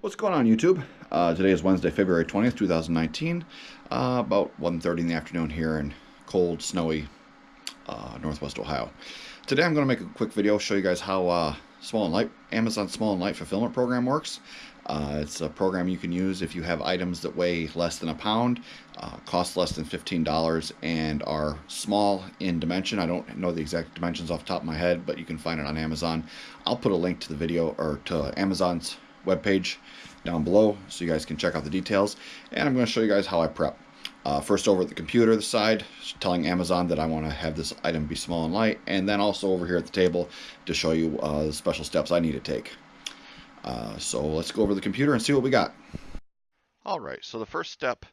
What's going on, YouTube? Today is Wednesday, February 20th, 2019, about 1:30 in the afternoon here in cold, snowy Northwest Ohio. Today I'm going to make a quick video, show you guys how Amazon Small and Light Fulfillment Program works. It's a program you can use if you have items that weigh less than a pound, cost less than $15, and are small in dimension. I don't know the exact dimensions off the top of my head, but you can find it on Amazon. I'll put a link to the video or to Amazon's webpage down below so you guys can check out the details. And I'm going to show you guys how I prep. First over at the computer side, telling Amazon that I want to have this item be small and light, and then also over here at the table to show you the special steps I need to take. So let's go over the computer and see what we got. Alright, so the first step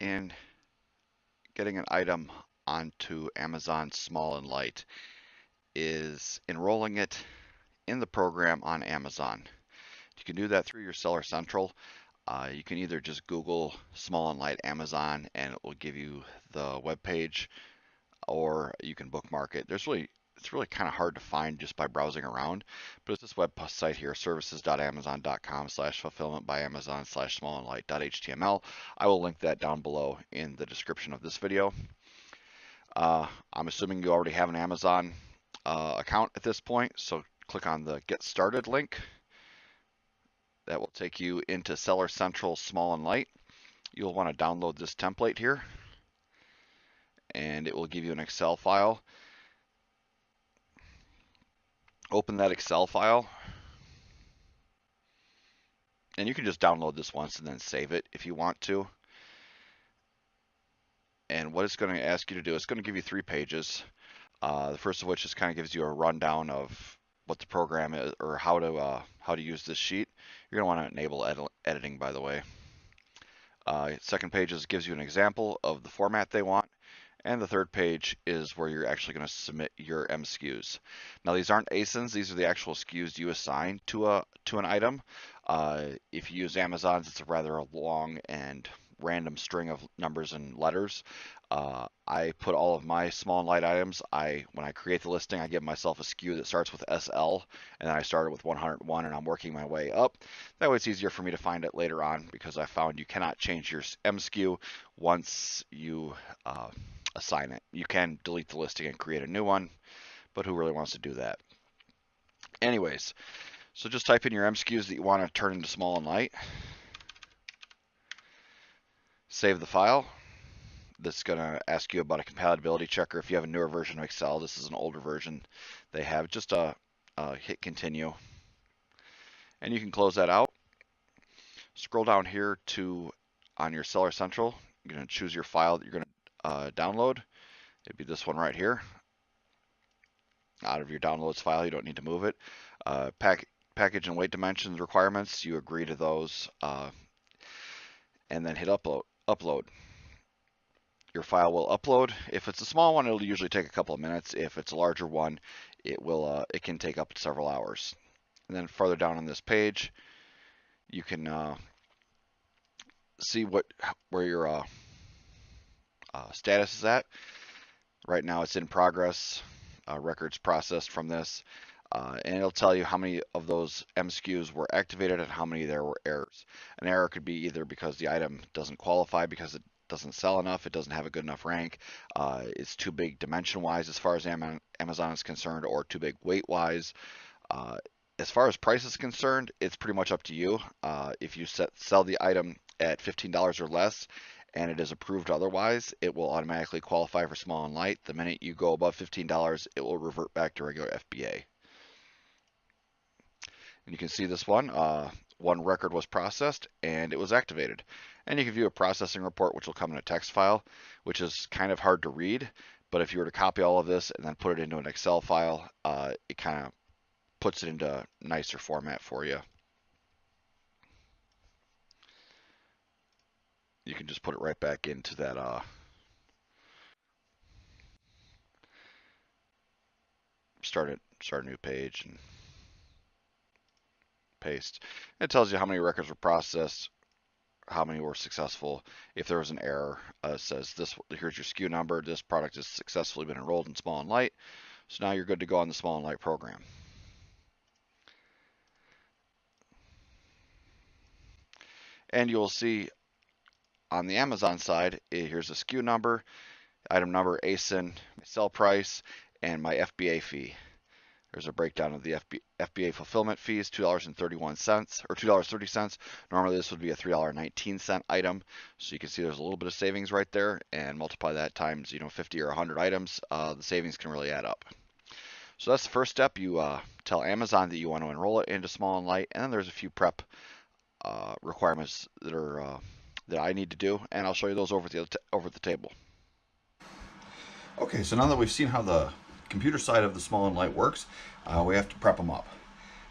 in getting an item onto Amazon Small and Light is enrolling it in the program on Amazon. You can do that through your Seller Central. You can either just Google Small and Light Amazon and it will give you the web page, or you can bookmark it. It's really kind of hard to find just by browsing around, but it's this website here, services.amazon.com/fulfillment-by-amazon/smallandlight.html. I will link that down below in the description of this video. I'm assuming you already have an Amazon account at this point, so click on the Get Started link. That will take you into Seller Central Small and Light. You'll want to download this template here, and it will give you an Excel file. Open that Excel file, and you can just download this once and then save it if you want to. And what it's going to ask you to do, it's going to give you 3 pages. The first of which just kind of gives you a rundown of what the program is, or how to use this sheet. You're going to want to enable editing, by the way. Second page gives you an example of the format they want. And the third page is where you're actually going to submit your MSKUs. Now these aren't ASINs, these are the actual SKUs you assign to an item. If you use Amazon's, it's a rather long and random string of numbers and letters. I put all of my small and light items, when I create the listing, I give myself a SKU that starts with SL, and then I started with 101 and I'm working my way up. That way it's easier for me to find it later on, because I found you cannot change your MSKU once you assign it. You can delete the listing and create a new one, but who really wants to do that? Anyways, so just type in your MSKUs that you want to turn into small and light. Save the file. This is going to ask you about a compatibility checker. If you have a newer version of Excel, this is an older version they have. Just hit continue, and you can close that out. Scroll down here to on your Seller Central. You're going to choose your file that you're going to download. It'd be this one right here. Out of your downloads file, you don't need to move it. Package and weight dimensions requirements, you agree to those, and then hit upload. Your file will upload. If it's a small one, it'll usually take a couple of minutes. If it's a larger one, it can take up to several hours. And then further down on this page, you can see where your status is at. Right now it's in progress, records processed from this, and it'll tell you how many of those MSKUs were activated and how many there were errors. An error could be either because the item doesn't qualify, because it doesn't sell enough, it doesn't have a good enough rank, it's too big dimension-wise as far as Amazon is concerned, or too big weight-wise. As far as price is concerned, it's pretty much up to you. If you sell the item at $15 or less, and it is approved otherwise, it will automatically qualify for small and light. The minute you go above $15, it will revert back to regular FBA. And you can see this one record was processed and it was activated. And you can view a processing report, which will come in a text file, which is kind of hard to read. But if you were to copy all of this and then put it into an Excel file, it kind of puts it into nicer format for you. You can just put it right back into that start a new page and paste. It tells you how many records were processed, how many were successful. If there was an error, it says here's your SKU number, this product has successfully been enrolled in small and light. So now you're good to go on the small and light program. And you'll see on the Amazon side, here's a SKU number, item number, ASIN, my sell price, and my FBA fee. There's a breakdown of the FBA fulfillment fees, $2.31 or $2.30. Normally this would be a $3.19 item. So you can see there's a little bit of savings right there, and multiply that times 50 or 100 items. The savings can really add up. So that's the first step. You tell Amazon that you want to enroll it into small and light, and then there's a few prep requirements that I need to do, and I'll show you those over the table. Okay, so now that we've seen how the computer side of the small and light works, we have to prep them up.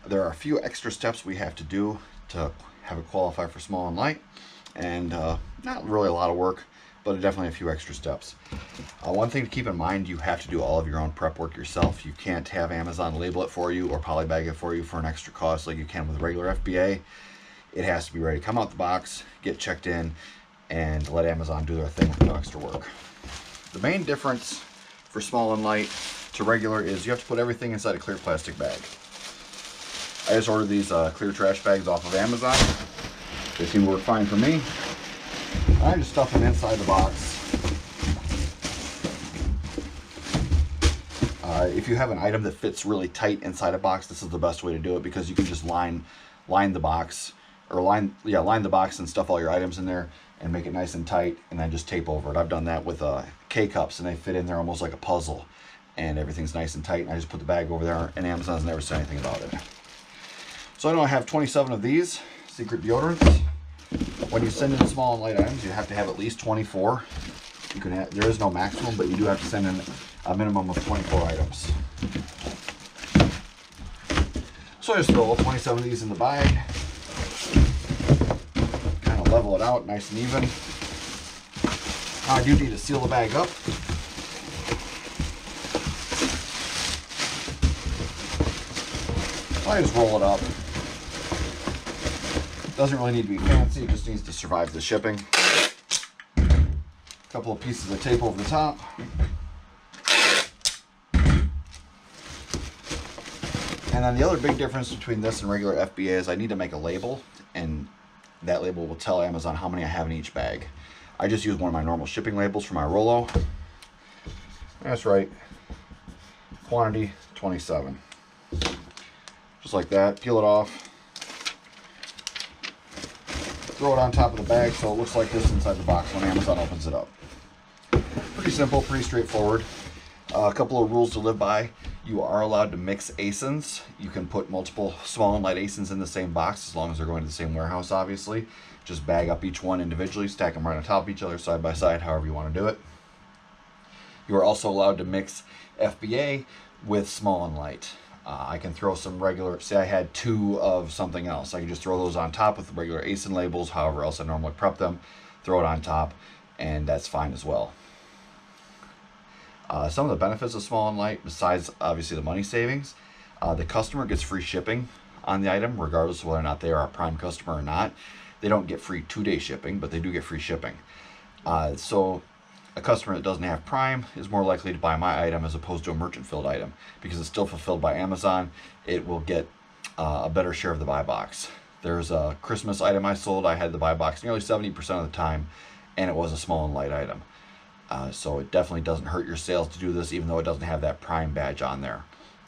There are a few extra steps we have to do to have it qualify for small and light, and not really a lot of work, but definitely a few extra steps. One thing to keep in mind, you have to do all of your own prep work yourself. You can't have Amazon label it for you or polybag it for you for an extra cost like you can with regular FBA. It has to be ready to come out the box, get checked in, and let Amazon do their thing with no extra work. The main difference for small and light to regular is you have to put everything inside a clear plastic bag. I just ordered these clear trash bags off of Amazon. They seem to work fine for me. I just stuff them inside the box. If you have an item that fits really tight inside a box, this is the best way to do it, because you can just line the box, or line the box and stuff all your items in there and make it nice and tight, and then just tape over it. I've done that with K-cups, and they fit in there almost like a puzzle, and everything's nice and tight, and I just put the bag over there, and Amazon's never said anything about it. So I know I have 27 of these secret deodorants. When you send in small and light items, you have to have at least 24. There is no maximum, but you do have to send in a minimum of 24 items. So I just throw all 27 of these in the bag, kind of level it out nice and even. I do need to seal the bag up. So I just roll it up. Doesn't really need to be fancy, it just needs to survive the shipping. A couple of pieces of tape over the top. And then the other big difference between this and regular FBA is I need to make a label, and that label will tell Amazon how many I have in each bag. I just use one of my normal shipping labels for my Rolo. That's right. Quantity 27. Just like that. Peel it off. Throw it on top of the bag so it looks like this inside the box when Amazon opens it up. Pretty simple, pretty straightforward. A couple of rules to live by. You are allowed to mix ASINs. You can put multiple small and light ASINs in the same box as long as they're going to the same warehouse, obviously. Just bag up each one individually, stack them right on top of each other, side by side, however you want to do it. You are also allowed to mix FBA with small and light. I can throw some regular, say I had 2 of something else, I can just throw those on top with the regular ASIN labels, however else I normally prep them, throw it on top, and that's fine as well. Some of the benefits of small and light, besides obviously the money savings, the customer gets free shipping on the item, regardless of whether or not they are a Prime customer or not. They don't get free 2-day shipping, but they do get free shipping. So a customer that doesn't have Prime is more likely to buy my item as opposed to a merchant filled item, because it's still fulfilled by Amazon. It will get a better share of the buy box. There's a Christmas item I sold. I had the buy box nearly 70% of the time, and it was a small and light item. So it definitely doesn't hurt your sales to do this, even though it doesn't have that Prime badge on there.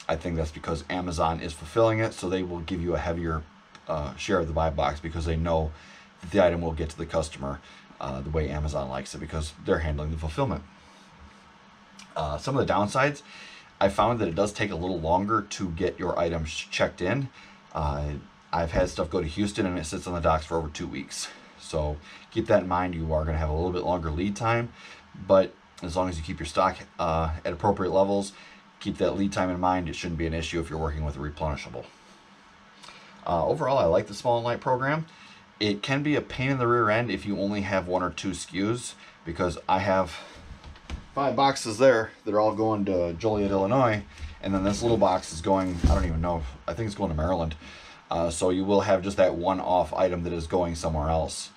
I think that's because Amazon is fulfilling it, so they will give you a heavier share of the buy box, because they know that the item will get to the customer the way Amazon likes it, because they're handling the fulfillment. Some of the downsides, I found that it does take a little longer to get your items checked in. I've had stuff go to Houston and it sits on the docks for over 2 weeks. So keep that in mind. You are going to have a little bit longer lead time, but as long as you keep your stock at appropriate levels, keep that lead time in mind, it shouldn't be an issue if you're working with a replenishable. Overall, I like the small and light program. It can be a pain in the rear end if you only have 1 or 2 SKUs, because I have 5 boxes there that are all going to Joliet, Illinois, and then this little box is going, I don't even know, I think it's going to Maryland. So you will have just that one-off item that is going somewhere else.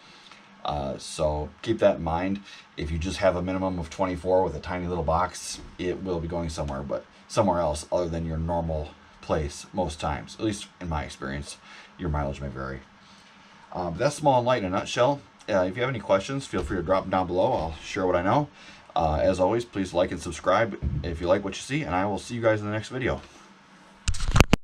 So keep that in mind. If you just have a minimum of 24 with a tiny little box, it will be going somewhere, but somewhere else other than your normal place most times. At least in my experience, your mileage may vary. That's small and light in a nutshell. If you have any questions, feel free to drop them down below. I'll share what I know. As always, please like and subscribe if you like what you see, and I will see you guys in the next video.